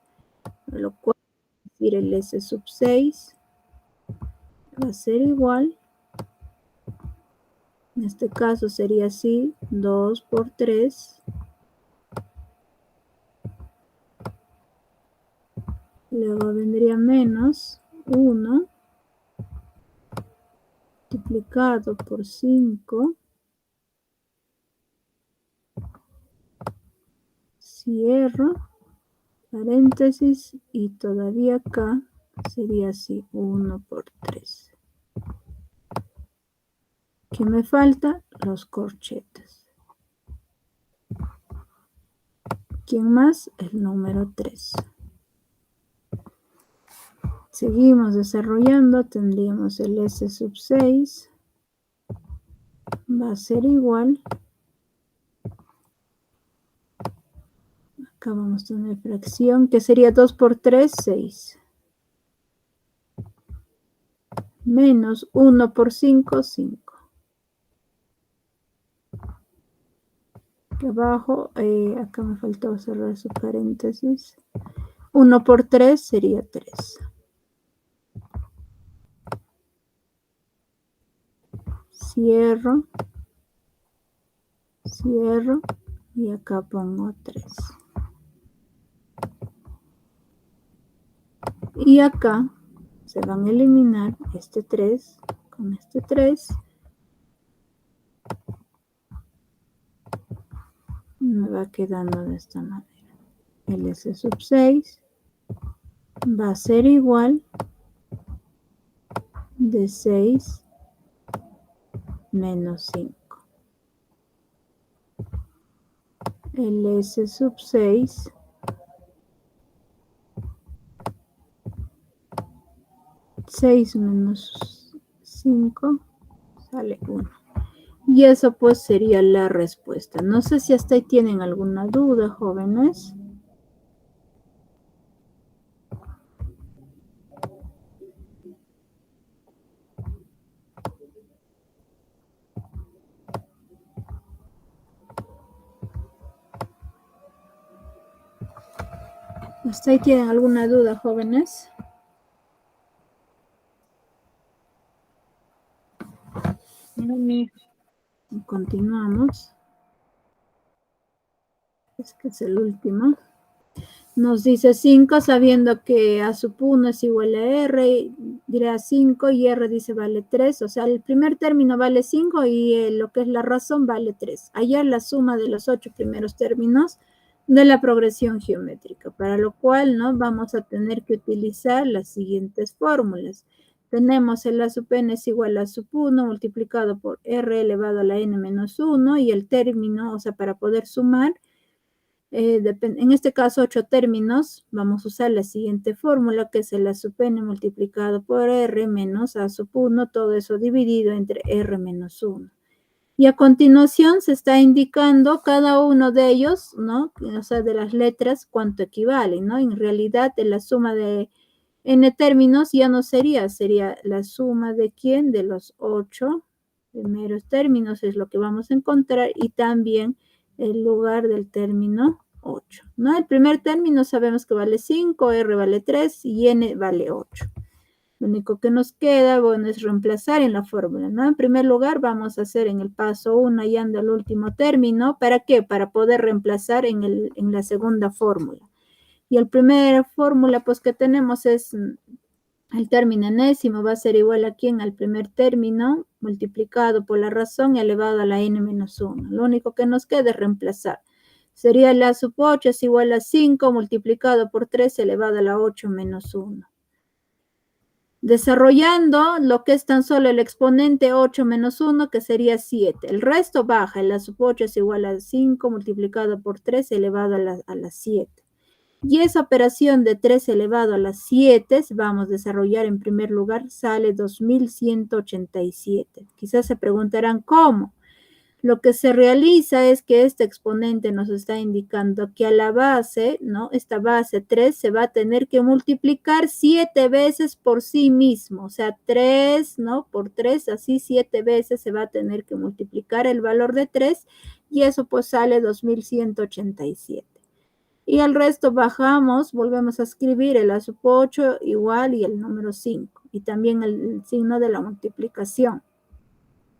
Para lo cual, decir el S sub 6 va a ser igual. En este caso sería así, 2 por 3. Luego vendría menos 1 multiplicado por 5. Cierro paréntesis y todavía acá sería así, 1 por 3. ¿Qué me falta? Los corchetes. ¿Quién más? El número 3. Seguimos desarrollando, tendríamos el S sub 6. Va a ser igual. Acá vamos a tener fracción, que sería 2 por 3, 6. Menos 1 por 5, 5. Aquí abajo, acá me faltó cerrar su paréntesis. 1 por 3 sería 3. Cierro. Cierro. Y acá pongo 3. Y acá se van a eliminar este 3 con este 3. Me va quedando de esta manera. El S sub 6 va a ser igual de 6 menos 5. El S sub 6 6 menos 5 sale 1. Y eso pues sería la respuesta. No sé si hasta ahí tienen alguna duda, jóvenes. ¿Hasta ahí tienen alguna duda, jóvenes? No, mi. Continuamos. Es que es el último. Nos dice 5, sabiendo que A sub 1 es igual a R, dirá 5 y R dice vale 3. O sea, el primer término vale 5 y lo que es la razón vale 3. Hallar la suma de los 8 primeros términos de la progresión geométrica, para lo cual, ¿no?, vamos a tener que utilizar las siguientes fórmulas. Tenemos el A sub n es igual a sub 1 multiplicado por R elevado a la n menos 1 y el término, o sea, para poder sumar, en este caso 8 términos, vamos a usar la siguiente fórmula, que es el A sub n multiplicado por R menos A sub 1, todo eso dividido entre R menos 1. Y a continuación se está indicando cada uno de ellos, ¿no?, o sea, de las letras, cuánto equivale, ¿no? En realidad, de la suma de n términos ya no sería la suma de ¿quién? De los 8 primeros términos es lo que vamos a encontrar, y también el lugar del término 8, ¿no? El primer término sabemos que vale 5, R vale 3 y N vale 8. Lo único que nos queda, bueno, es reemplazar en la fórmula, ¿no? En primer lugar, vamos a hacer en el paso 1 hallando el último término. ¿Para qué? Para poder reemplazar en la segunda fórmula. Y el primer fórmula, pues, que tenemos es el término enésimo, va a ser igual a ¿quién? Al primer término multiplicado por la razón y elevado a la n menos 1. Lo único que nos queda es reemplazar. Sería la sub 8 es igual a 5 multiplicado por 3 elevado a la 8 menos 1. Desarrollando lo que es tan solo el exponente 8 menos 1, que sería 7. El resto baja. La sub 8 es igual a 5 multiplicado por 3 elevado a la 7. Y esa operación de 3 elevado a las 7, vamos a desarrollar en primer lugar, sale 2187. Quizás se preguntarán, ¿cómo? Lo que se realiza es que este exponente nos está indicando que a la base, ¿no?, esta base 3 se va a tener que multiplicar 7 veces por sí mismo. O sea, 3, ¿no?, por 3, así 7 veces se va a tener que multiplicar el valor de 3 y eso pues sale 2187. Y el resto bajamos, volvemos a escribir el A sub 8 igual y el número 5. Y también el signo de la multiplicación.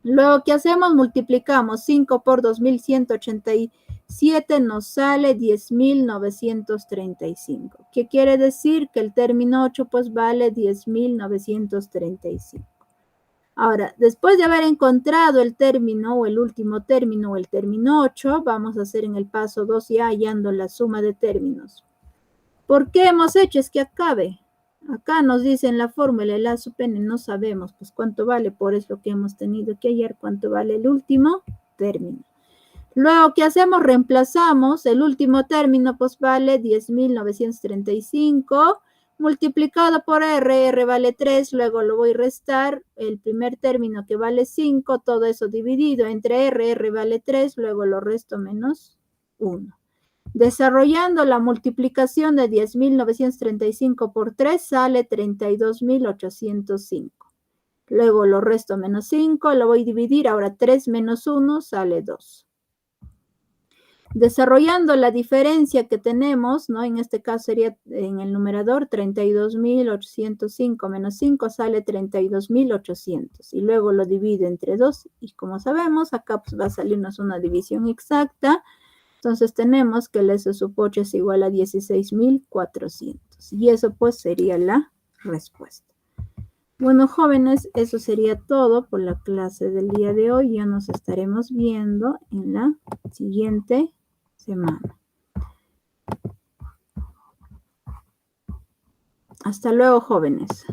Lo que hacemos, multiplicamos 5 por 2187, nos sale 10.935. ¿Qué quiere decir? Que el término 8 pues vale 10.935. Ahora, después de haber encontrado el término o el último término o el término 8, vamos a hacer en el paso 2 ya hallando la suma de términos. ¿Por qué hemos hecho? Es que acabe. Acá nos dice en la fórmula el A sub n, no sabemos pues cuánto vale, por eso que hemos tenido que hallar cuánto vale el último término. Luego, ¿qué hacemos? Reemplazamos el último término, pues vale 10.935 multiplicado por R, R vale 3, luego lo voy a restar, el primer término que vale 5, todo eso dividido entre R, R vale 3, luego lo resto menos 1. Desarrollando la multiplicación de 10.935 por 3 sale 32.805. Luego lo resto menos 5, lo voy a dividir, ahora 3 menos 1 sale 2. Desarrollando la diferencia que tenemos, ¿no? En este caso sería en el numerador 32.805 menos 5 sale 32.800. Y luego lo divido entre 2 y como sabemos, acá pues va a salirnos una división exacta. Entonces tenemos que el S sub 8 es igual a 16.400. Y eso pues sería la respuesta. Bueno, jóvenes, eso sería todo por la clase del día de hoy. Ya nos estaremos viendo en la siguiente semana. Hasta luego, jóvenes.